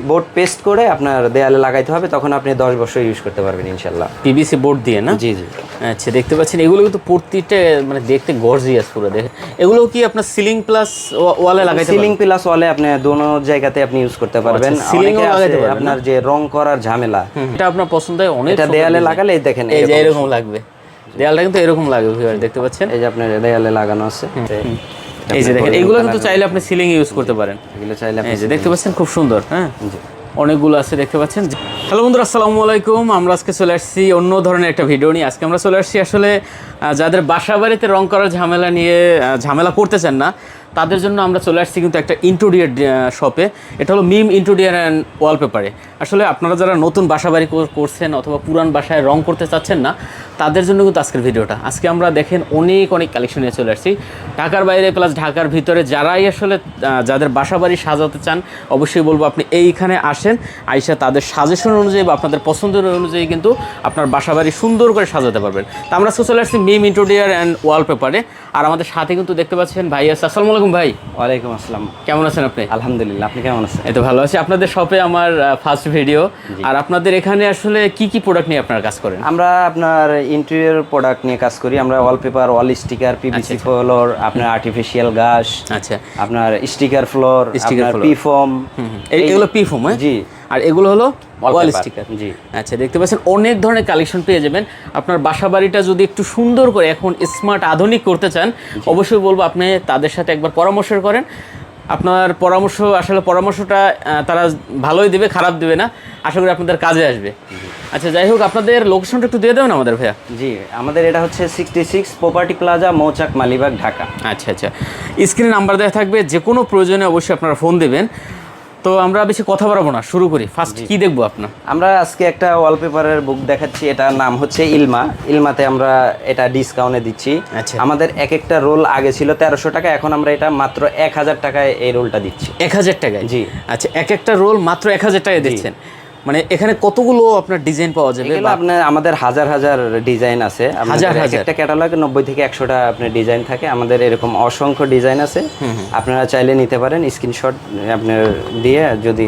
Board paste করে আপনার দেয়ালে লাগাইতে হবে, তখন আপনি 10 বছর ইউজ করতে পারবেন ইনশাল্লাহ। পিভিসি বোর্ড দিয়ে না? জি জি। আচ্ছা, দেখতে পাচ্ছেন এগুলো কিন্তু প্রতিটা মানে দেখতে গর্জিয়াস পুরো। দেখেন এগুলো কি আপনার সিলিং প্লাস ওয়ালে লাগাইতে পারবেন? সিলিং প্লাস ওয়ালে আপনি দোনো জায়গাতে আপনি ইউজ করতে পারবেন। সিলিংও লাগাইতে পারবেন। আপনার যে রং করার ঝামেলা, এটা আপনার পছন্দ হয় অনেক। এটা দেয়ালে লাগালে দেখেন এই যে এরকম লাগবে, দেয়ালটা কিন্তু এরকম লাগবে ভিউয়ার, দেখতে পাচ্ছেন এই যে আপনার দেয়ালে লাগানো আছে। এই যে দেখেন এগুলো কিন্তু চাইলে আপনি সিলিং ইউজ করতে পারেন। এগুলো চাইলে এই যে দেখতে পাচ্ছেন খুব সুন্দর। হ্যাঁ, অনেকগুলো আছে দেখতে পাচ্ছেন। হ্যালো বন্ধুরা, আসসালামু আলাইকুম। আমরা আজকে চলে আসছি অন্য ধরনের একটা ভিডিও নিয়ে। আজকে আমরা চলে আসছি আসলে যাদের বাসা বাড়িতে রং করার ঝামেলা নিয়ে ঝামেলা করতেছেন না, তাদের জন্য আমরা চলে আসছি কিন্তু একটা ইন্টেরিয়র শপে। এটা হলো মিম ইন্টেরিয়র অ্যান্ড ওয়ালপেপারে। আসলে আপনারা যারা নতুন বাসা বাড়ি করছেন অথবা পুরান বাসায় রং করতে চাচ্ছেন না, তাদের জন্য কিন্তু আজকের ভিডিওটা। আজকে আমরা দেখেন অনেক কালেকশন নিয়ে চলে আসছি। ঢাকার বাইরে প্লাস ঢাকার ভিতরে যারাই আসলে যাদের বাসা বাড়ি সাজাতে চান, অবশ্যই বলবো আপনি এইখানে আসেন। আইসা তাদের সাজেশন অনুযায়ী বা আপনাদের পছন্দের অনুযায়ী কিন্তু আপনার বাসা বাড়ি সুন্দর করে সাজাতে পারবেন। তো আমরা আজকে চলে আসছি মিম ইন্টেরিয়র অ্যান্ড ওয়ালপেপারে। আর আমাদের সাথে কিন্তু দেখতে পাচ্ছেন ভাই আছে। আসসালামু আলাইকুম ভাই। ওয়ালাইকুম আসসালাম। কেমন আছেন আপনি? আলহামদুলিল্লাহ, আপনি কেমন আছেন? এই তো ভালো আছি। আপনাদের শপে আমার ফার্স্ট ভিডিও। আর আপনাদের এখানে আসলে কি কি প্রোডাক্ট নিয়ে আপনারা কাজ করেন? আমরা আপনার ইন্টেরিয়র প্রোডাক্ট নিয়ে কাজ করি। আমরা ওয়ালপেপার, ওয়াল স্টিকার, পিভিসি ফ্লোর, আপনার আর্টিফিশিয়াল ঘাস, আচ্ছা, আপনার স্টিকার ফ্লোর, আপনার পি ফোম। এগুলো পি ফোম? জি। আর এগুলো হলো ওয়াল স্টিকার। জি। আচ্ছা, দেখতে পাচ্ছেন অনেক ধরনের কালেকশন পেয়ে যাবেন। আপনার বাসা বাড়িটা যদি একটু সুন্দর করে এখন স্মার্ট আধুনিক করতে চান, অবশ্যই বলবো আপনি তাদের সাথে একবার পরামর্শ করেন। আপনার পরামর্শটা তারা ভালোই দেবে, খারাপ দেবে না। আশা করি আপনাদের কাজে আসবে। আচ্ছা, যাই হোক, আপনাদের লোকেশনটা একটু দিয়ে দেবেন আমাদের ভাইয়া। জি, আমাদের এটা হচ্ছে 66 প্রপার্টি প্লাজা, মৌচাক, মালিবাগ, ঢাকা। আচ্ছা আচ্ছা, স্ক্রিনে নাম্বার দেওয়া থাকবে। যে কোনো প্রয়োজনে অবশ্যই আপনারা ফোন দেবেন। তো আমরা বেশি কথা বাড়াবো না, শুরু করি। ফার্স্ট কি দেখবো আপনার? আমরা আজকে একটা ওয়ালপেপারের বুক দেখাচ্ছি। এটার নাম হচ্ছে ইলমা। ইলমাতে আমরা এটা ডিসকাউন্টে দিচ্ছি। আচ্ছা, আমাদের এক একটা রোল আগে ছিল 1300 টাকা, এখন আমরা এটা মাত্র 1000 টাকায় এই রোলটা দিচ্ছি। 1000 টাকায়? জি। আচ্ছা, এক একটা রোল মাত্র 1000 টাকায় দিচ্ছেন। মানে এখানে কতগুলো আপনার ডিজাইন পাওয়া যাবে? আপনার আমাদের হাজার হাজার ডিজাইন আছে। হাজার একটা ক্যাটালগে 90 থেকে 100টা আপনার ডিজাইন থাকে। আমাদের এরকম অসংখ্য ডিজাইন আছে। আপনারা চাইলে নিতে পারেন, স্ক্রিনশট আপনার দিয়ে যদি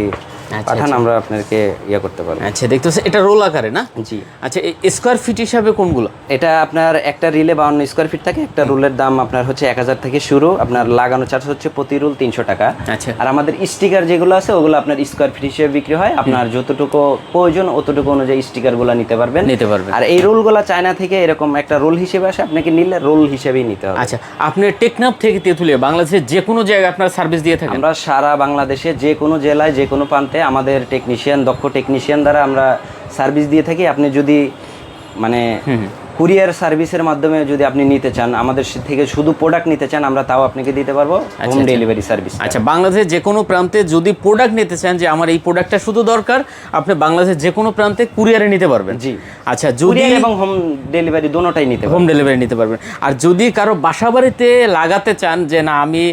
পাঠান, আমরা আপনাকে ইয়ে করতে পারবো। আচ্ছা, দেখতে পাচ্ছেন এটা রোল আকারে না? জি। আচ্ছা, স্কোয়ার ফিট হিসাবে কোনগুলো? এটা আপনার একটা রিলে 52 স্কোয়ার ফিট থাকে। একটা রুলের দাম আপনার হচ্ছে 1000 থেকে শুরু। আপনার লাগানো চার্জ হচ্ছে প্রতি রুল 300 টাকা। আচ্ছা। আর আমাদের স্টিকার যেগুলো আছে ওগুলো আপনার স্কোয়ার ফিট হিসেবে বিক্রি হয়। আপনার যতটুকু প্রয়োজন অতটুকু অনুযায়ী স্টিকারগুলো নিতে পারবেন। আর এই রোলগুলো চায়না থেকে এরকম একটা রোল হিসেবে আসে, আপনাকে নিলে রোল হিসেবেই নিতে হবে। আচ্ছা, আপনি টেকনাফ থেকে তেঁতুলিয়া বাংলাদেশের যে কোনো জায়গায় আপনার সার্ভিস দিয়ে থাকেন? আমরা সারা বাংলাদেশে যে কোনো জেলায় যে কোনো প্রান্তে আমাদের দক্ষ টেকনিশিয়ান দ্বারা আমরা সার্ভিস দিয়ে থাকি। আপনি যদি মানে কুরিয়ার সার্ভিসের মাধ্যমে যদি আপনি নিতে চান, আমাদের থেকে শুধু প্রোডাক্ট নিতে চান, আমরা তাও আপনাকে দিতে পারবো হোম ডেলিভারি সার্ভিস। আচ্ছা, বাংলাদেশের যে কোনো প্রান্তে যদি প্রোডাক্ট নিতে চান, যে আমার এই প্রোডাক্টটা শুধু দরকার, আপনি বাংলাদেশের যে কোনো প্রান্তে কুরিয়ারে নিতে পারবেন? জি। আচ্ছা, যদি এবং হোম ডেলিভারি দুটোটাই নিতে পারবেন। হোম ডেলিভারি নিতে পারবেন। আর যদি কারো বাসা বাড়িতে লাগাতে চান, যে না আমি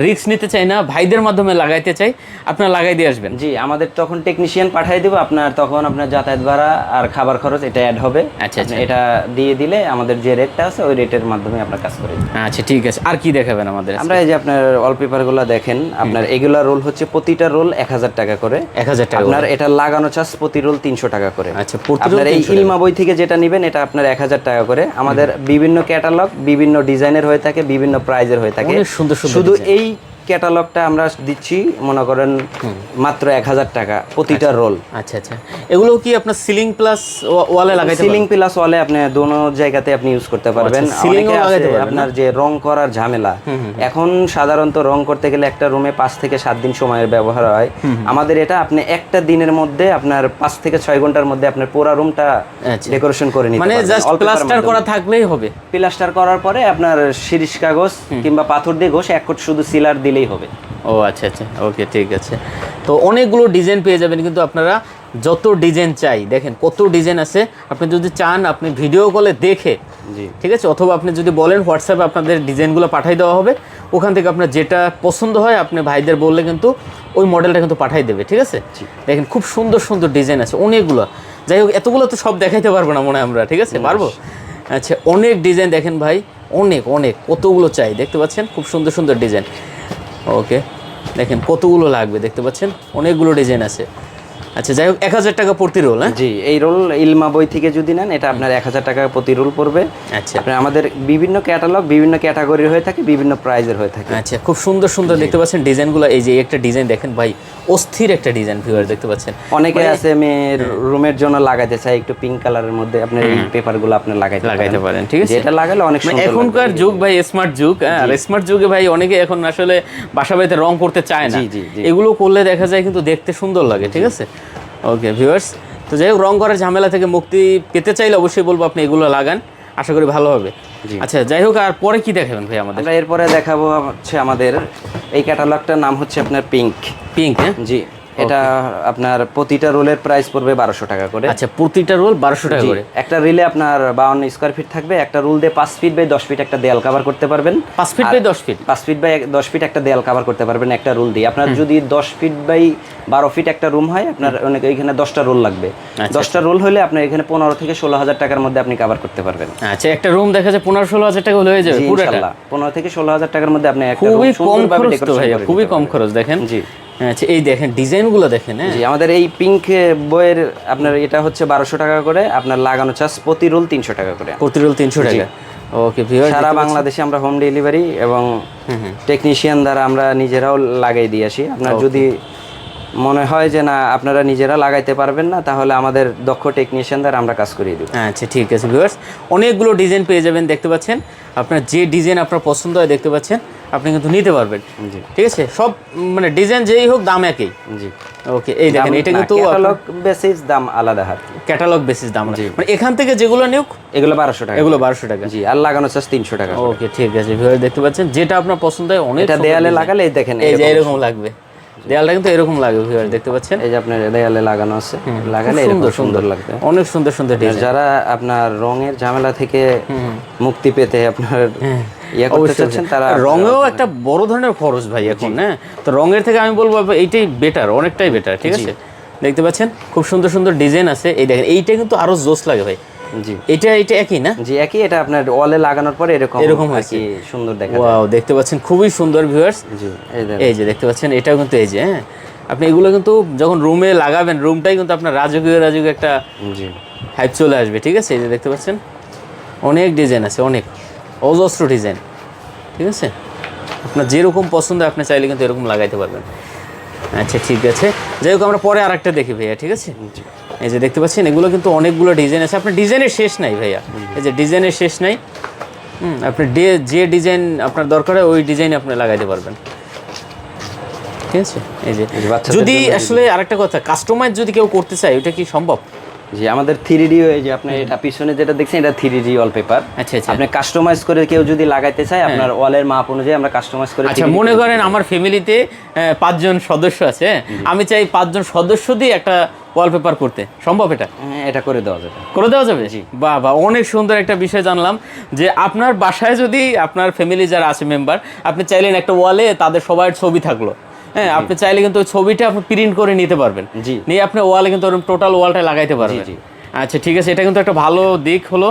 রিস্ক নিতে চাই না, ভাইদের মাধ্যমে লাগাইতে চাই, আপনারা লাগাই দিয়ে আসবেন? জি, আমাদের তখন টেকনিশিয়ান পাঠিয়ে দেবো। তখন আপনার যাতায়াত ভাড়া আর খাবার খরচ এটা অ্যাড হবে। আচ্ছা, এটা দিয়ে দিলে আমাদের যে রেটটা আছে ওই রেটের মাধ্যমে আপনার কাজ করে। আচ্ছা, ঠিক আছে। আর কি দেখাবেন আমাদের? আমরা এই যে আপনার ওয়ালপেপারগুলো দেখেন, আপনার এগুলা রোল হচ্ছে প্রতিটা রোল 1000 টাকা করে। 1000 টাকা। আপনার এটা লাগানো চার্জ প্রতি রোল 300 টাকা করে। আচ্ছা, আপনার এই ইলমা বই থেকে যেটা নেবেন এটা আপনার 1000 টাকা করে। আমাদের বিভিন্ন ক্যাটালগ বিভিন্ন ডিজাইনের হয়ে থাকে, বিভিন্ন প্রাইজের হয়ে থাকে। সুন্দর শুধু এই ক্যাটালগটা আমরা দিচ্ছি মনে করেন মাত্র 1000 টাকা প্রতিটা রোল। আচ্ছা আচ্ছা, এগুলো কি আপনার সিলিং প্লাস ওয়ালে লাগাইতে? সিলিং প্লাস ওয়ালে আপনি দোনো জায়গাতে আপনি ইউজ করতে পারবেন। সিলিংও লাগাইতে পারবেন। আপনার যে রং করার ঝামেলা, এখন সাধারণত রং করতে গেলে একটা রুমে 5 থেকে 7 দিন সময়ের ব্যবহার হয়। আমাদের এটা আপনি একটা দিনের মধ্যে আপনার 5 থেকে 6 ঘন্টার মধ্যে আপনার পুরো রুমটা ডেকোরেশন করে নিতে পারবেন। মানে জাস্ট প্লাস্টার করা থাকলেই হবে? প্লাস্টার করার পরে আপনার শিরিষ কাগজ কিংবা পাথর দিয়ে ঘষে এক কোট শুধু সিলার দিলেই হবে। ও আচ্ছা আচ্ছা, ওকে, ঠিক আছে। তো অনেকগুলো ডিজাইন পেয়ে যাবেন, কিন্তু আপনারা যত ডিজাইন চাই দেখেন কত ডিজাইন আছে। আপনি যদি চান আপনি ভিডিও কলে দেখে, ঠিক আছে, অথবা আপনি যদি বলেন হোয়াটসঅ্যাপে আপনাদের ডিজাইনগুলো পাঠিয়ে দেওয়া হবে। ওখান থেকে আপনার যেটা পছন্দ হয় আপনি ভাইদের বললে কিন্তু ওই মডেলটা কিন্তু পাঠিয়ে দেবে। ঠিক আছে, দেখেন খুব সুন্দর সুন্দর ডিজাইন আছে অনেকগুলো। যাই হোক, এতগুলো তো সব দেখাইতে পারবো না মনে হয় আমরা। ঠিক আছে, পারবো? আচ্ছা, অনেক ডিজাইন দেখেন ভাই, অনেক কতগুলো চাই। দেখতে পাচ্ছেন খুব সুন্দর সুন্দর ডিজাইন। ওকে, দেখেন কতগুলো লাগবে দেখতে পাচ্ছেন, অনেকগুলো ডিজাইন আছে। আচ্ছা যাই হোক, 1000 টাকা প্রতি রোল। হ্যাঁ জি, এই রোল ইলমা বই থেকে যদি নেন এটা আপনার 1000 টাকা প্রতি রোল পড়বে। আচ্ছা আপনার আমাদের বিভিন্ন ক্যাটালগ বিভিন্ন ক্যাটাগরির হয়ে থাকে, বিভিন্ন প্রাইজের হয়ে থাকে। আচ্ছা, খুব সুন্দর সুন্দর দেখতে পাচ্ছেন ডিজাইনগুলো। এই যে একটা ডিজাইন দেখেন ভাই, অস্থির একটা ডিজাইন ভিউয়ার দেখতে পাচ্ছেন। অনেকে আছে মেয়ের রুমের জন্য লাগাইতে চাই একটু পিঙ্ক কালারের মধ্যে, আপনার এই পেপারগুলো আপনি লাগাইতে পারেন। ঠিক আছে, এটা লাগালে অনেক সুন্দর লাগবে। এখনকার যুগ ভাই স্মার্ট যুগ, আর স্মার্ট যুগে ভাই অনেকে এখন আসলে বাসা বাড়িতে রং করতে চায় না। এগুলো করলে দেখা যায় কিন্তু দেখতে সুন্দর লাগে। ঠিক আছে, ওকে ভিউয়ার্স, তো যাই হোক রং করার ঝামেলা থেকে মুক্তি পেতে চাইলে অবশ্যই বলবো আপনি এগুলো লাগান, আশা করি ভালো হবে। আচ্ছা যাই হোক, আর পরে কি দেখাবেন ভাই আমাদের? আমরা এরপরে দেখাবো হচ্ছে আমাদের এই ক্যাটালগটার নাম হচ্ছে আপনার পিঙ্ক। পিঙ্ক, হ্যাঁ জি, এটা আপনার প্রতিটা রোলের প্রাইস পড়বে 1200 টাকা করে। আচ্ছা, প্রতিটা রোল 1200 টাকা করে। একটা রিলে আপনার 52 স্কয়ার ফিট থাকবে, একটা রুল দিয়ে 5 ফিট বাই 10 ফিট একটা দেয়াল কভার করতে পারবেন। 5 feet by 10 feet, 5 feet by 10 feet একটা দেয়াল কভার করতে পারবেন একটা রুল দিয়ে। আপনার যদি 10 ফিট বাই 12 ফিট একটা রুম হয়, আপনার অনেক এখানে 10টা রোল লাগবে। 10টা রোল হলে আপনার এখানে 15 থেকে 16,000 টাকার মধ্যে আপনি কভার করতে পারবেন। আচ্ছা, একটা রুম দেখা যায় 15-16,000 টাকা হয়ে যাবে পুরোটা। ইনশাআল্লাহ 15 থেকে 16,000 টাকার মধ্যে আপনি একটা খুবই কম খরচ তো ভাই, খুবই কম খরচ। দেখেন জি, আচ্ছা এই দেখেন ডিজাইনগুলো দেখেন। হ্যাঁ জি, আমাদের এই পিঙ্ক বইয়ের আপনার এটা হচ্ছে 1200 টাকা করে, আপনার লাগানো চার্জ প্রতি রোল 300 টাকা করে। প্রতি রোল 300 টাকা। ওকে ভিউয়ার, সারা বাংলাদেশে আমরা হোম ডেলিভারি এবং টেকনিশিয়ান দ্বারা আমরা নিজেরাও লাগাই দিয়ে আসি। আপনার যদি মনে হয় যে না আপনারা নিজেরা লাগাইতে পারবেন না, তাহলে আমাদের দক্ষ টেকনিশিয়ান দ্বারা আমরা কাজ করিয়ে দেব। আচ্ছা ঠিক আছে ভিউয়ার্স, অনেকগুলো ডিজাইন পেয়ে যাবেন দেখতে পাচ্ছেন। আপনার যে ডিজাইন আপনার পছন্দ হয় দেখতে পাচ্ছেন, আপনি কিন্তু নিতে পারবেন। জি, ঠিক আছে, সব মানে ডিজাইন যেই হোক দাম একই। জি, ওকে এই দেখেন, এটা কিন্তু ক্যাটালগ বেসিস দাম আলাদা হয়, ক্যাটালগ বেসিস দাম। মানে এখান থেকে যেগুলো নিউক এগুলো 1200 টাকা, এগুলো 1200 টাকা। জি, আর লাগানো চার্জ 300 টাকা। ওকে ঠিক আছে ভিউয়ার্স, দেখতে পাচ্ছেন যেটা আপনার পছন্দ হয়। অনেক এটা দেয়ালে লাগালে এই দেখেন এই যে এরকম লাগবে, দেয়ালটা কিন্তু এরকম লাগবে ভিউয়ার্স দেখতে পাচ্ছেন। এই যে আপনার দেয়ালে লাগানো আছে, লাগালে এরকম সুন্দর লাগবে। অনেক সুন্দর সুন্দর ডিজাইন। যারা আপনার রঙের ঝামেলা থেকে মুক্তি পেতে আপনার ইয়া করতে চাচ্ছেন, তারা রঙেও একটা বড় ধরনের খরচ ভাই এখন। হ্যাঁ, তো রঙের থেকে আমি বলবো এইটাই বেটার, অনেকটাই বেটার। ঠিক আছে, দেখতে পাচ্ছেন খুব সুন্দর সুন্দর ডিজাইন আছে। এই দেখেন এইটা কিন্তু আরো জোস লাগে ভাই। জি, এটা একই না? জি একই। এটা আপনার ওয়ালে লাগানোর পরে এরকম হয়েছে, সুন্দর দেখা যায়। ওয়াও, দেখতে পাচ্ছেন খুবই সুন্দর ভিউয়ার্স। জি, এই যে দেখতে পাচ্ছেন, এটাও কিন্তু এই যে হ্যাঁ, আপনি এগুলো কিন্তু যখন রুমে লাগাবেন, রুমটাই কিন্তু আপনার রাজকীয় একটা হাইপ চলে আসবে। ঠিক আছে, এই যে দেখতে পাচ্ছেন অনেক ডিজাইন আছে, অনেক অজস্র ডিজাইন। ঠিক আছে, আপনার যেরকম পছন্দ আপনি চাইলে কিন্তু এরকম লাগাইতে পারবেন। আচ্ছা ঠিক আছে, যাই হোক আমরা পরে আরেকটা দেখি ভাইয়া। ঠিক আছে, এই যে দেখতে পাচ্ছেন এগুলো কিন্তু অনেকগুলো ডিজাইন আছে। আপনার ডিজাইনের শেষ নাই ভাইয়া, এই যে ডিজাইনের শেষ নাই। আপনি যে ডিজাইন আপনার দরকার হয় ওই ডিজাইন আপনি লাগাইতে পারবেন। ঠিক আছে, এই যে যদি আসলে আরেকটা কথা, কাস্টমাইজ যদি কেউ করতে চায় ওটা কি সম্ভব? জি, আমাদের 3D, এই যে আপনি এটা পিছনে যেটা দেখছেন এটা 3D ওয়ালপেপার। আচ্ছা আচ্ছা, আপনি কাস্টমাইজ করে কেউ যদি লাগাইতে চায়, আপনার ওয়ালের মাপ অনুযায়ী আমরা কাস্টমাইজ করে। আচ্ছা মনে করেন আমার ফ্যামিলিতে 5 জন সদস্য আছে, আমি চাই 5 জন সদস্য দিয়ে একটা ওয়ালপেপার করতে, সম্ভব এটা? হ্যাঁ, এটা করে দেওয়া যাবে। করে দেওয়া যাবে? বাহ বাহ, অনেক সুন্দর একটা বিষয় জানলাম যে আপনার বাসায় যদি আপনার ফ্যামিলি যারা আছে মেম্বার, আপনি চাইলেন একটা ওয়ালে তাদের সবার ছবি থাকলো, হ্যাঁ আপনি চাইলে কিন্তু ওই ছবিটা আপনি প্রিন্ট করে নিতে পারবেন, নিয়ে আপনি ওয়ালে কিন্তু টোটাল ওয়ালটা লাগাইতে পারবেন। আচ্ছা ঠিক আছে, এটা কিন্তু একটা ভালো দিক হলো।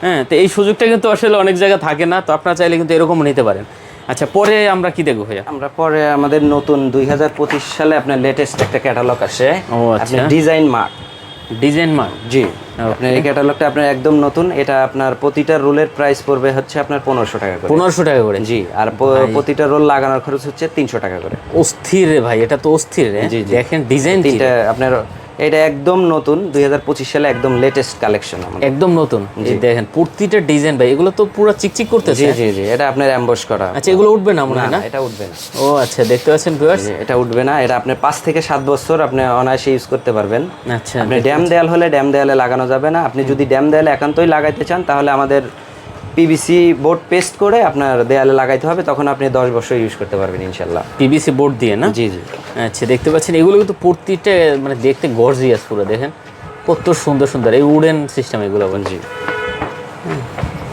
হ্যাঁ, তো এই সুযোগটা কিন্তু আসলে অনেক জায়গায় থাকে না, তো আপনারা চাইলে কিন্তু এরকম নিতে পারেন। আচ্ছা পরে আমরা কি দেখবো ভাইয়া? আমরা পরে আমাদের নতুন 2025 সালে আপনার লেটেস্ট একটা ক্যাটালগ আসে। ও আচ্ছা, ডিজাইন মার্ক। ডিজাইন মার্ক, জি, আপনার এই ক্যাটালগটা আপনার একদম নতুন। এটা আপনার প্রতিটা রোলের প্রাইস পড়বে হচ্ছে আপনার 1500 টাকা করে। 1500 টাকা করে? জি, আর প্রতিটা রোল লাগানোর খরচ হচ্ছে 300 টাকা করে। অস্থির রে ভাই, এটা তো অস্থির রে। দেখেন ডিজাইন, আপনার এটা একদম নতুন 2025 সালে একদম লেটেস্ট কালেকশন আমাদের, একদম নতুন। এই দেখেন প্রতিটা ডিজাইন ভাই, এগুলো তো পুরো চিকচিক করতেছে। জি জি জি, এটা আপনার এমবস করা। আচ্ছা এগুলো উঠবে না মনে হয়? না, এটা উঠবে না। ও আচ্ছা, দেখতে পাচ্ছেন ভিউয়ার্স, এটা উঠবে না। এটা আপনি 5 থেকে 7 বছর আপনি অনায়াসে ইউজ করতে পারবেন। আচ্ছা, আপনি ড্যাম দেয়াল হলে ড্যাম দেয়ালে লাগানো যাবে না। আপনি যদি ড্যাম দেয়ালে একান্তই লাগাইতে চান, তাহলে আমাদের পিভিসি বোর্ড পেস্ট করে আপনার দেয়ালে লাগাইতে হবে, তখন আপনি 10 বছর ইউজ করতে পারবেন ইনশাআল্লাহ। পিভিসি বোর্ড দিয়ে না? জি জি। আচ্ছা দেখতে পাচ্ছেন এগুলো কিন্তু প্রতিটা মানে দেখতে গর্জিয়াস পুরো। দেখেন কত সুন্দর সুন্দর এই উডেন সিস্টেম এগুলো। জি,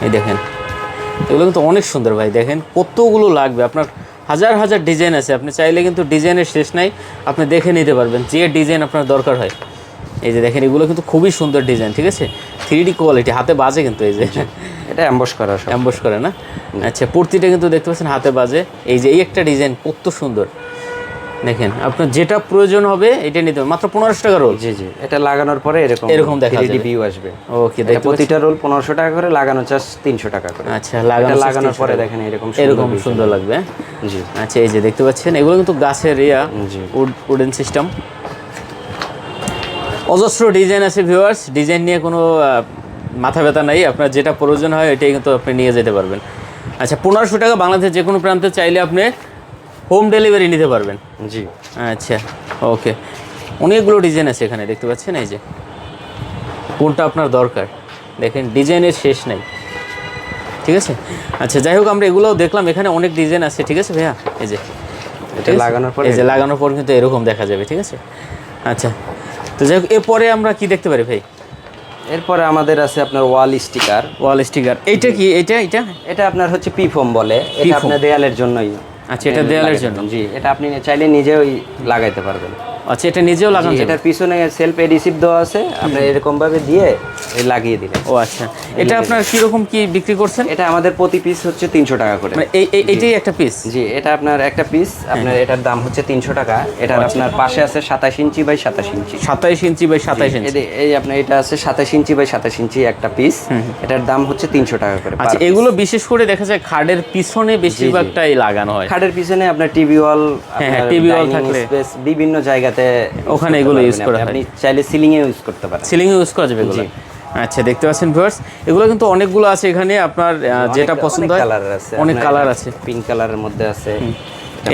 এই দেখেন এগুলো কিন্তু অনেক সুন্দর ভাই। দেখেন কতগুলো লাগবে আপনার, হাজার হাজার ডিজাইন আছে। আপনি চাইলে কিন্তু ডিজাইনের শেষ নাই, আপনি দেখে নিতে পারবেন যে ডিজাইন আপনার দরকার হয়। এই যে দেখেন এগুলো কিন্তু খুবই সুন্দর ডিজাইন। ঠিক আছে, 3D কোয়ালিটি, হাতে বাজে কিন্তু। এই যে এটা এমবস করা, এমবস করে না? আচ্ছা প্রতিটা কিন্তু দেখতে পাচ্ছেন হাতে বাজে। এই যে এই একটা ডিজাইন কত সুন্দর। দেখেন আপনার যেটা প্রয়োজন হবে এটা নিতে হবে, মাত্র 1500 টাকা রোল। জি জি, এটা লাগানোর পরে এরকম দেখা যাবে, ভিউ আসবে। ওকে, এটা প্রতিটা রোল 1500 টাকা করে, লাগানো চার্জ 300 টাকা করে। আচ্ছা, লাগানোর পরে দেখেন এরকম সুন্দর লাগবে। জি আচ্ছা, এই যে দেখতে পাচ্ছেন এগুলো কিন্তু গাছের উডেন সিস্টেম, অজস্র ডিজাইন আছে ভিউয়ার্স। ডিজাইন নিয়ে কোনো মাথা ব্যথা নাই, আপনার যেটা প্রয়োজন হয় এটাই কিন্তু আপনি নিয়ে যেতে পারবেন। আচ্ছা, 1500 টাকা বাংলাদেশের যে কোনো প্রান্তে চাইলে আপনি হোম ডেলিভারি নিতে পারবেন। জি আচ্ছা, ওকে, অনেকগুলো ডিজাইন আছে এখানে দেখতে পাচ্ছেন। এই যে কোনটা আপনার দরকার দেখেন, ডিজাইনের শেষ নেই, ঠিক আছে। আচ্ছা, যাই হোক, আমরা এগুলোও দেখলাম, এখানে অনেক ডিজাইন আছে, ঠিক আছে ভাইয়া। এই যে এটা লাগানোর পরে, এই যে লাগানোর পর কিন্তু এরকম দেখা যাবে, ঠিক আছে। আচ্ছা, তো যাই হোক, এরপরে আমরা কি দেখতে পারি ভাই? এরপরে আমাদের আছে আপনার ওয়াল স্টিকার। ওয়াল স্টিকার, এইটা কি? এটা আপনার হচ্ছে পিফোম বলে, এটা আপনার দেয়ালের জন্যই। আচ্ছা, এটা দেয়ালের জন্য। জি, এটা আপনি চাইলে নিজেও লাগাইতে পারবেন। আচ্ছা, এটা নিজেও লাগানো যাবে? এটার পিছনে সেলফ এডিসিভ দেওয়া আছে, আপনি এরকম ভাবে দিয়ে লাগিয়ে দিলেন। ও আচ্ছা, এটা আপনার কি রকম কি বিক্রি করছেন? এটা আমাদের প্রতি পিস হচ্ছে 300 টাকা করে। মানে এইটাই একটা পিস? জি, এটা আপনার একটা পিস, আপনার এটার দাম হচ্ছে 300 টাকা। এটার আপনার পাশে আছে 27 inch by 27 inch. 27 inch by 27 ইঞ্চি। এই আপনার এটা আছে 27 ইঞ্চি বাই 27 ইঞ্চি একটা পিস, এটার দাম হচ্ছে 300 টাকা করে। আচ্ছা, এগুলো বিশেষ করে দেখা যায় খাটের পিছনে বেশিরভাগটাই লাগানো হয়। খাটের পিছনে আপনার টিভি ওয়াল, টিভি ওয়াল থাকলে বিভিন্ন জায়গাতে ওখানে এগুলো ইউজ করা হয়। আপনি চাইলে সিলিং এ ইউজ করতে পারেন। সিলিং এ ইউজ করা যাবে এগুলো। আচ্ছা, দেখতে পাচ্ছেন ভিউয়ার্স, এগুলো কিন্তু অনেকগুলো আছে এখানে, আপনার যেটা পছন্দ হয়। অনেক কালার আছে, পিঙ্ক কালারের মধ্যে আছে।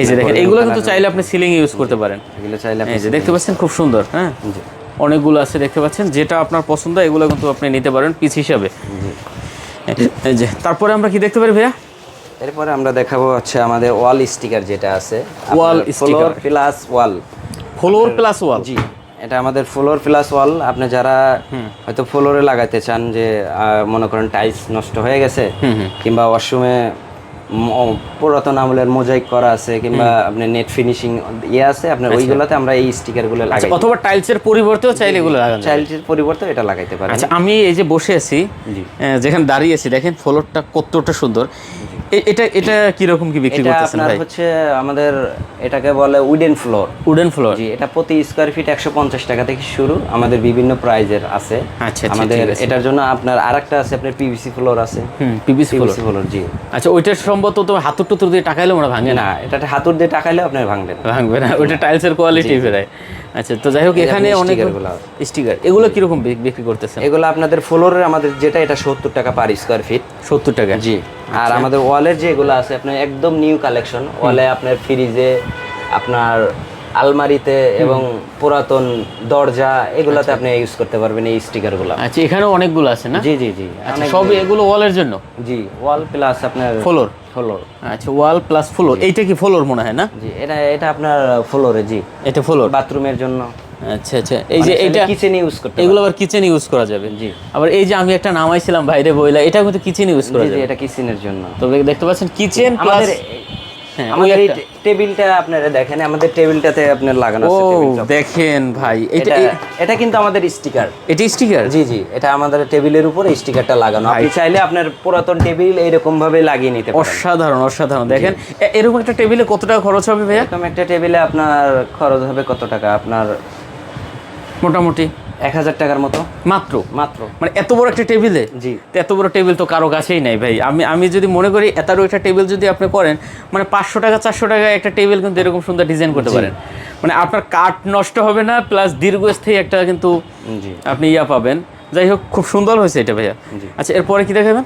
এই যে দেখেন, এগুলো কিন্তু চাইলে আপনি সিলিং এ ইউজ করতে পারেন। এগুলো চাইলে এই যে দেখতে পাচ্ছেন, খুব সুন্দর। হ্যাঁ, অনেকগুলো আছে দেখতে পাচ্ছেন, যেটা আপনার পছন্দ এগুলো কিন্তু আপনি নিতে পারেন পিস হিসাবে। এই যে তারপরে আমরা কি দেখতে পারি ভাইয়া? এরপরে আমরা দেখাবো হচ্ছে আমাদের ওয়াল স্টিকার, যেটা আছে ওয়াল স্টিকার প্লাস ওয়াল। ফ্লোর প্লাস ওয়াল? জি, এটা আমাদের ফ্লোর প্লাস ওয়াল। আপনি যারা হয়তো ফ্লোরে লাগাইতে চান, যে মনে করেন টাইলস নষ্ট হয়ে গেছে, কিংবা ওয়াশরুমে পুরাতন আমলের মোজাইক করা আছে, কিংবা আপনার নেট ফিনিশিং আছে, আপনার ওইগুলোতে আমরা এই স্টিকারগুলো লাগাই। অথবা টাইলসের পরিবর্তেও চাইলে এগুলো লাগানো যায়। টাইলসের পরিবর্তে এটা লাগাইতে পারেন। আচ্ছা, আমি এই যে বসে আছি, যেখানে দাঁড়িয়ে আছি, দেখেন ফ্লোরটা কতটা সুন্দর। এটা কি রকম কি বিক্রি করতেছেন ভাই? আপনার হচ্ছে আমাদের এটাকে বলে উডেন ফ্লোর। Wooden floor? জি, এটা প্রতি স্কয়ার ফিট 150 টাকা থেকে শুরু, আমাদের বিভিন্ন প্রাইজের আছে। আচ্ছা, আমাদের এটার জন্য আপনার আরেকটা আছে, আপনার পিভিসি ফ্লোর আছে। পিভিসি ফ্লোর, জি। আচ্ছা, ওইটার সম্ভবত তো হাতুর টুতুর দিয়ে টাকাইলে মনে ভাঙে না, এটা হাতুর দিয়ে টাকাইলে আপনার ভাঙবে না, ওইটা টাইলসের কোয়ালিটি ফেরায়। আচ্ছা, তো যাই হোক, এখানে অনেক স্টিকার, এগুলো কিরকম বিক্রি করতেছেন? এগুলো আপনাদের ফ্লোরের আমাদের যেটা, এটা 70 টাকা পার স্কয়ার ফিট। 70 টাকা? জি। আর আমাদের ওয়ালের যে এগুলো আছে, আপনার একদম নিউ কালেকশন। ওয়ালে আপনার ফ্রিজে, আপনার আলমারিতে এবং পুরাতন দরজা, এগুলাতে আপনি ইউজ করতে পারবেন এই স্টিকারগুলো। আচ্ছা, এখানেও অনেকগুলো আছে না? জি জি জি, সব এগুলো ওয়ালের জন্য? জি, ওয়াল প্লাস আপনার ফ্লোর। আচ্ছা, ওয়াল প্লাস ফ্লোর। এইটা কি ফ্লোর মনে হয় না? জি, এটা আপনার ফ্লোরে। জি, এটা ফ্লোর, বাথরুমের জন্য। আচ্ছা আচ্ছা, এই যে এটা কিচেনে ইউজ করতে, এগুলো আবার কিচেনে ইউজ করা যাবে। জি। আবার এই যে আমি একটা নামাইছিলাম বাইরে বইলা, এটা কিন্তু কিচেনে ইউজ করা যাবে। জি, এটা কিচেনের জন্য। তো দেখতে পাচ্ছেন কিচেন প্লাস। আমাদের এই টেবিলটা আপনারা দেখেন, আমাদের টেবিলটাতে আপনার লাগানো আছে টেবিলটা। দেখেন ভাই, এটা কিন্তু আমাদের স্টিকার। এটা স্টিকার? জি জি, এটা আমাদের টেবিলের উপরে স্টিকারটা লাগানো। আপনি চাইলে আপনার পুরাতন টেবিল এইরকম ভাবে লাগিয়ে নিতে পারেন। অসাধারণ অসাধারণ। দেখেন, এরকম একটা টেবিলে কত টাকা খরচ হবে ভাইয়া? এরকম একটা টেবিলে আপনার খরচ হবে কত টাকা? আপনার মোটামুটি 1000 টাকার মতো। মাত্র? মানে এত বড় একটা টেবিলে? জি। এত বড় টেবিল তো কারো কাছেই নাই ভাই। আমি যদি মনে করি এত বড় একটা টেবিল যদি আপনি করেন, মানে 500 টাকা 400 টাকা একটা টেবিল কিন্তু এরকম সুন্দর ডিজাইন করতে পারেন। মানে আপনার কাঠ নষ্ট হবে না, প্লাস দীর্ঘস্থায়ী একটা কিন্তু আপনি পাবেন। যাই হোক, খুব সুন্দর হয়েছে এটা ভাইয়া। আচ্ছা, এরপরে কি দেখাবেন?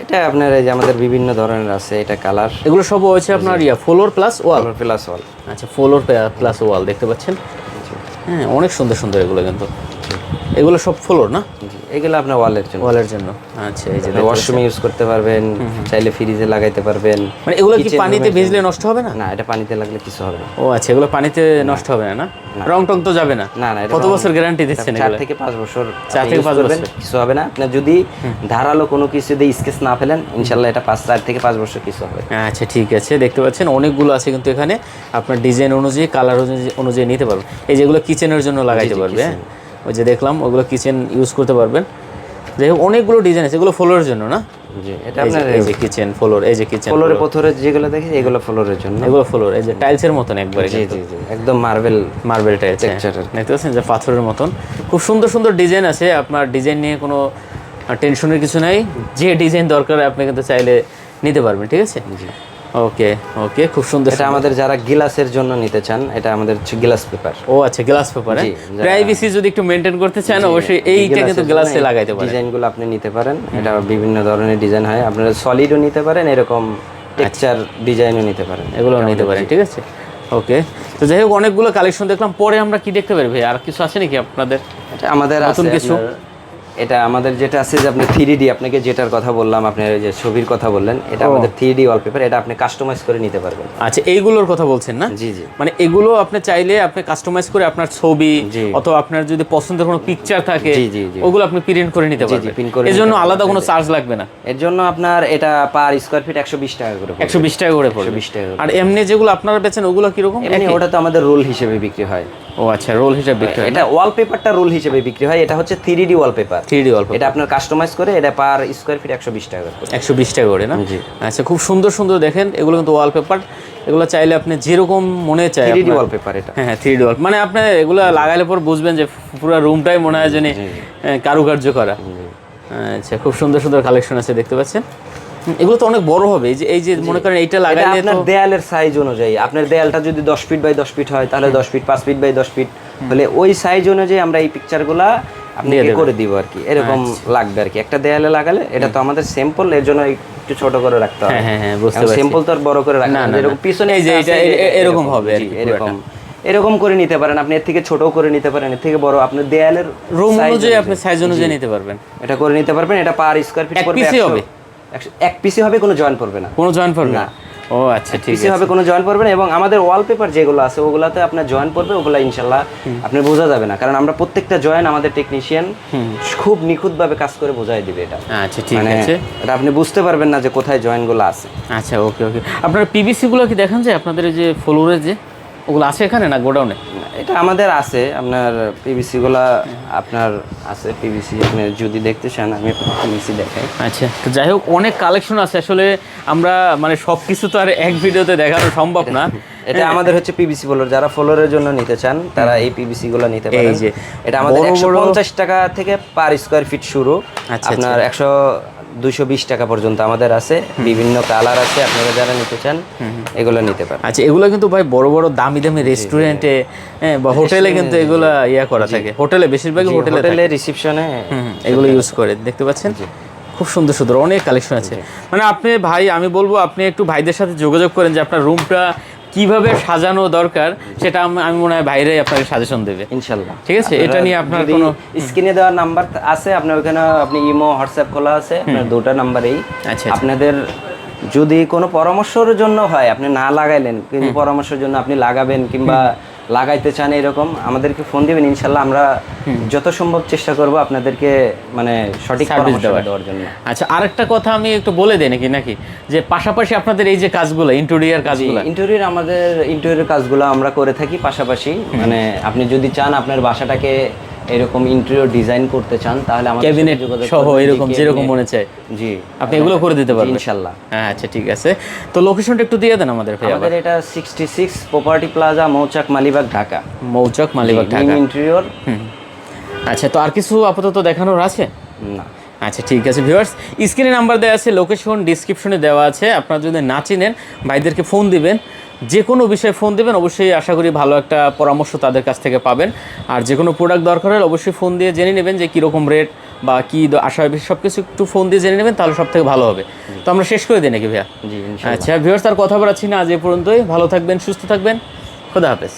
এটা আপনার এই যে আমাদের বিভিন্ন ধরনের আছে, এটা কালার। এগুলো সব হচ্ছে আপনার ফ্লোর প্লাস ওয়াল? ফ্লোর প্লাস ওয়াল। আচ্ছা, ফ্লোর প্লাস ওয়াল দেখতে পাচ্ছেন। হ্যাঁ, অনেক সুন্দর সুন্দর এগুলো কিন্তু। এগুলো সব ফ্লোর না? এগুলো আপনার ওয়ালের জন্য। আচ্ছা, এই যে ওয়াশরুমে ইউজ করতে পারবেন, চাইলে ফ্রিজে লাগাইতে পারবেন। মানে এগুলো কি পানিতে ভিজলে নষ্ট হবে না? না, এটা পানিতে লাগলে কিছু হবে না। ও আচ্ছা, এগুলো পানিতে নষ্ট হবে না? রং টং তো যাবে না? না না। কত বছর গ্যারান্টি দিচ্ছেন? 4 থেকে 5 বছর। 4 থেকে 5 বছর কিছু হবে না। আপনি যদি ধারালো কোনো কিছু দিয়ে স্কেচ না ফেলেন, ইনশাআল্লাহ এটা 4 থেকে 5 বছর কিছু হবে। আচ্ছা, ঠিক আছে। দেখতে পাচ্ছেন অনেকগুলো আছে কিন্তু এখানে, আপনার ডিজাইন অনুযায়ী, কালার অনুযায়ী নিতে পারবেন। এই যেগুলো কিচেনের জন্য লাগাইতে পারবে। ওই যে দেখলাম, ওগুলো কিচেন ইউজ করতে পারবেন। যাই হোক, অনেকগুলো ডিজাইন আছে। এগুলো ফ্লোরের জন্য না? জি, এটা এই যে- আপনার এই যে কিচেন ফ্লোর, এই যে কিচেন ফ্লোরে পথরে যেগুলো দেখি এগুলো ফ্লোরের জন্য। এগুলো ফ্লোর, এই যে টাইলসের মতন একবারে জি কিন্তু জি জি, একদম মার্বেল মার্বেল টাইলস Texture আর কি। দেখতে পাচ্ছেন যে পাথরের মতন খুব সুন্দর সুন্দর ডিজাইন আছে। আপনার ডিজাইন নিয়ে কোনো টেনশনের কিছু নাই, যে ডিজাইন দরকার আপনি কিন্তু চাইলে নিতে পারবেন, ঠিক আছে। ওকে ওকে, খুব সুন্দর। এটা আমাদের যারা গ্লাসের জন্য নিতে চান, এটা আমাদের হচ্ছে গ্লাস পেপার। ও আচ্ছা, গ্লাস পেপার। জি, প্রাইভেসি যদি একটু মেনটেন করতে চান অবশ্যই এইটা কিন্তু গ্লাসে লাগাইতে পারেন। ডিজাইনগুলো আপনি নিতে পারেন, এটা বিভিন্ন ধরনের ডিজাইন হয়, আপনারা সলিডও নিতে পারেন, এরকম টেক্সচার ডিজাইনও নিতে পারেন, এগুলো নিতে পারেন, ঠিক আছে। ওকে, তো যাই হোক অনেকগুলো কালেকশন দেখলাম, পরে আমরা কি দেখতে পারি ভাই? আর কিছু আছে নাকি আপনাদের? এটা আমাদের নতুন আছে কিছু? এটা আমাদের যেটা আছে যে আপনি 3D, আপনাকে যেটার কথা বললাম, আপনি ওই যে ছবির কথা বললেন, এটা আমাদের 3D ওয়ালপেপার, এটা আপনি কাস্টমাইজ করে নিতে পারবেন। আচ্ছা, এইগুলোর কথা বলছেন না? জি জি, মানে এগুলো আপনি চাইলে আপনি কাস্টমাইজ করে আপনার ছবি জি। অথবা আপনার যদি পছন্দের কোনো পিকচার থাকে জি, জি, জি। ওগুলো আপনি প্রিন্ট করে নিতে জি, পারবেন। print করে এর জন্য নিতে আলাদা কোনো চার্জ লাগবে না। এর জন্য আপনার এটা পার স্কয়ার ফিট 120 টাকা করে পড়বে। 120 টাকা করে পড়বে। 120 টাকা করে। আর এমনি যেগুলো আপনারা বেচেন ওগুলো কিরকম? এমনি ওটা তো আমাদের রোল হিসেবে বিক্রি হয়। ও আচ্ছা, রোল হিসাবে বিক্রি হয়। এটা ওয়ালপেপারটা রোল হিসেবে বিক্রি হয়, এটা হচ্ছে 3D ওয়ালপেপার। 3D ওয়ালপেপার এটা আপনার কাস্টমাইজ করে এটা পার স্কয়ার ফিট 120 টাকা করে। 120 টাকা করে না? জি। আচ্ছা, খুব সুন্দর সুন্দর দেখেন, এগুলো কিন্তু ওয়ালপেপার। এগুলো চাইলে আপনি যেরকম মনে চায় 3D আপনার- ওয়ালপেপার এটা। হ্যাঁ 3D ওয়াল, মানে আপনি এগুলো লাগালে পর বুঝবেন যে পুরো রুমটাই মনে হয় যেন কারুকার্য করা। আচ্ছা, খুব সুন্দর সুন্দর কালেকশন আছে দেখতে পাচ্ছেন। এগুলো তো অনেক বড় হবে। এই যে মনে করেন এইটা এটা লাগাইলে তো আপনার দেয়ালের সাইজ অনুযায়ী, আপনার দেয়ালটা যদি 10 ফিট বাই 10 ফিট হয় তাহলে 10 ফিট, 5 ফিট বাই 10 ফিট হলে ওই সাইজ অনুযায়ী আমরা এই পিকচারগুলো আপনাকে করে দিব আর কি, এরকম লাগবে আর কি। একটা দেয়ালে লাগালে এটা তো আমাদের স্যাম্পল, এর জন্য একটু ছোট করে রাখতে হবে। হ্যাঁ, হ্যাঁ, বুঝতে পারছি। স্যাম্পল তো আর বড় করে রাখা না, না, না, এরকম না। পিছনে এই যে একটা এটা আছে, এরকম হবে আর জি, কি, এরকম এরকম করে নিতে পারেন আপনি, এর থেকে ছোটও করে নিতে পারেন, এর থেকে বড়, আপনার দেয়ালের রুম size অনুযায়ী আপনি সাইজ অনুযায়ী নিতে পারবেন। এটা করে নিতে পারবেন। এটা পার স্কয়ার ফিট এক পড়বে piece-ই 100 হবে? এক পিসি হবে, কোনো জয়েন্ট পড়বে না। কোনো জয়েন্ট পড়বে না। না? ও আচ্ছা, ঠিক পিসি আছে। হবে, কোনো জয়েন্ট পড়বে না। এবং আমাদের ওয়ালপেপার যেগুলো আছে ওগুলাতে আপনার জয়েন্ট পড়বে, ওগুলা ইনশাল্লাহ আপনি বোঝা যাবে না, কারণ আমরা প্রত্যেকটা জয়েন্ট আমাদের টেকনিশিয়ান খুব নিখুঁতভাবে কাজ করে বোঝাই দিবে এটা। আচ্ছা, ঠিক মানে আছে। এটা আপনি বুঝতে পারবেন না যে কোথায় জয়েন্টগুলো আছে। আচ্ছা, ওকে ওকে। আপনার পিভিসি গুলো কি দেখান যায় আপনাদের এই যে ফ্লোরে যে ওগুলো আছে এখানে না গোডাউনে? এটা আমাদের আছে, আপনার পিভিসি গুলা আপনার আছে। পিভিসি আপনি যদি দেখতে চান আমি পিভিসি দেখাই। আচ্ছা, তো যাই হোক অনেক কালেকশন আছে আসলে, আমরা মানে সব কিছু তো আর এক ভিডিওতে দেখানো সম্ভব না। এটা আমাদের হচ্ছে পিভিসি ফ্লোর, যারা ফ্লোরের জন্য নিতে চান তারা এই পিভিসি গুলো নিতে পারেন। এই যে এটা আমাদের বড় বড়- 150 টাকা থেকে পার স্কয়ার ফিট শুরু, আচ্ছা, আপনার 220 টাকা পর্যন্ত আমাদের আছে। বিভিন্ন কালার আছে, আপনারা যারা নিতে চান এগুলো নিতে পারেন। আচ্ছা, এগুলো কিন্তু ভাই বড় বড় দামি দামি রেস্টুরেন্টে বা হোটেলে কিন্তু এগুলো ইয়া করা থাকে। হোটেলে বেশিরভাগই হোটেলে হোটেলে রিসেপশনে এগুলো ইউজ করে, দেখতে পাচ্ছেন। খুব সুন্দর সুন্দর অনেক কালেকশন আছে। মানে আপনি ভাই, আমি বলবো আপনি একটু ভাইদের সাথে যোগাযোগ করেন যে আপনার রুমটা কিভাবে সাজানো দরকার, সেটা আমি মনে হয় ভাইরাই আপনাকে সাজেশন দেবে ইনশাআল্লাহ। ঠিক আছে, এটা নিয়ে আপনার কোনো স্ক্রিনে দেওয়া নাম্বার আছে, আপনার ওখানে আপনি ইমো হোয়াটসঅ্যাপ খোলা আছে, আপনার দুটো নাম্বারেই। আচ্ছা, আপনাদের যদি কোনো পরামর্শের জন্য হয়, আপনি না লাগাইলেন কিন্তু পরামর্শের জন্য আপনি লাগাবেন কিংবা লাগাইতে চান, এরকম আমাদেরকে ফোন দিবেন, ইনশাল্লাহ আমরা যত সম্ভব চেষ্টা করব আপনাদেরকে মানে সঠিক সার্ভিস পরামর্শ দেওয়ার জন্য। আচ্ছা, আরেকটা কথা আমি একটু বলে দেই নাকি যে পাশাপাশি আপনাদের এই যে কাজগুলো ইন্টেরিয়র কাজগুলো, ইন্টেরিয়র, আমাদের ইন্টেরিয়র কাজগুলো আমরা করে থাকি পাশাপাশি। মানে আপনি যদি চান আপনার বাসাটাকে এরকম ইন্টেরিয়র ডিজাইন করতে চান তাহলে আমাদের সাথে ক্যাবিনেট যোগাযোগ সহ করবেন। এরকম যেরকম মনে চায় জি, আপনি এগুলো করে দিতে পারবেন ইনশাআল্লাহ। হ্যাঁ, আচ্ছা, ঠিক আছে। তো লোকেশনটা একটু দিয়ে দেন আমাদের ভাই। আমাদের এটা 66 প্রপার্টি প্লাজা, মৌচাক, মালিবাগ, ঢাকা। মৌচাক, মালিবাগ, ঢাকা। ইন্টেরিয়র। আচ্ছা, তো আর কিছু আপাতত দেখানোর আছে? না। আচ্ছা, ঠিক আছে ভিউয়ার্স, স্ক্রিনে নাম্বার দেওয়া আছে, লোকেশন ডিসক্রিপশনে দেওয়া আছে। আপনারা যদি না চিনেন ভাইদেরকে ফোন দিবেন, যে কোনো বিষয়ে ফোন দিবেন, অবশ্যই আশা করি ভালো একটা পরামর্শ তাদের কাছ থেকে পাবেন। আর যে কোনো প্রোডাক্ট দরকার হলে অবশ্যই ফোন দিয়ে জেনে নেবেন যে কীরকম রেট বা কী আশা হবে, সব কিছু একটু ফোন দিয়ে জেনে নেবেন, তাহলে সব থেকে ভালো হবে। তো আমরা শেষ করে দিই নাকি ভাইয়া? জি, ইনশাআল্লাহ। আচ্ছা ভিউয়ার্স, আর কথা বলাচ্ছি না, আজ এ পর্যন্তই। ভালো থাকবেন, সুস্থ থাকবেন, খোদা হাফেজ।